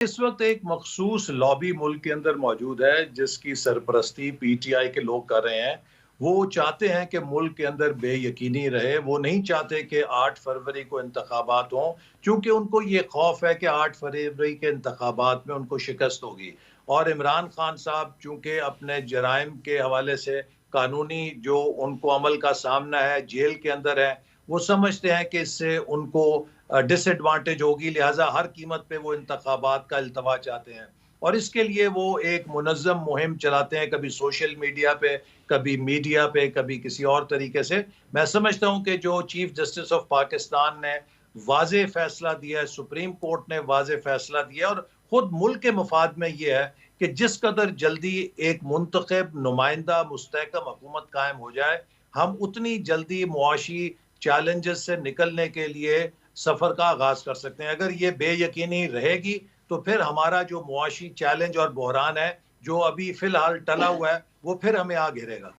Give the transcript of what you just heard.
इस वक्त एक मखसूस लॉबी मुल्क के अंदर मौजूद है जिसकी सरपरस्ती पीटीआई के लोग कर रहे हैं। वो चाहते हैं कि मुल्क के अंदर बेयकीनी रहे। वो नहीं चाहते कि 8 फरवरी को इंतखाबात हों, क्योंकि उनको ये खौफ है कि 8 फरवरी के इंतखाबात में उनको शिकस्त होगी। और इमरान खान साहब चूंकि अपने जराइम के हवाले से कानूनी जो उनको अमल का सामना है, जेल के अंदर है, वो समझते हैं कि इससे उनको डिसएडवांटेज होगी, लिहाजा हर कीमत पे वो इंतखाबात का इल्तवा चाहते हैं। और इसके लिए वो एक मुनज़्ज़म मुहिम चलाते हैं, कभी सोशल मीडिया पे, कभी मीडिया पे, कभी किसी और तरीके से। मैं समझता हूँ कि जो चीफ जस्टिस ऑफ पाकिस्तान ने वाज़ेह फैसला दिया है, सुप्रीम कोर्ट ने वाज़ेह फैसला दिया है, और खुद मुल्क के मफाद में ये है कि जिस कदर जल्दी एक मुंतखब नुमाइंदा मुस्तहकम हुकूमत कायम हो जाए, हम उतनी जल्दी मुआशी चैलेंजेस से निकलने के लिए सफ़र का आगाज़ कर सकते हैं। अगर ये बेयकीनी रहेगी, तो फिर हमारा जो मुआशी चैलेंज और बहरान है, जो अभी फ़िलहाल टला हुआ है, वो फिर हमें आ घेरेगा।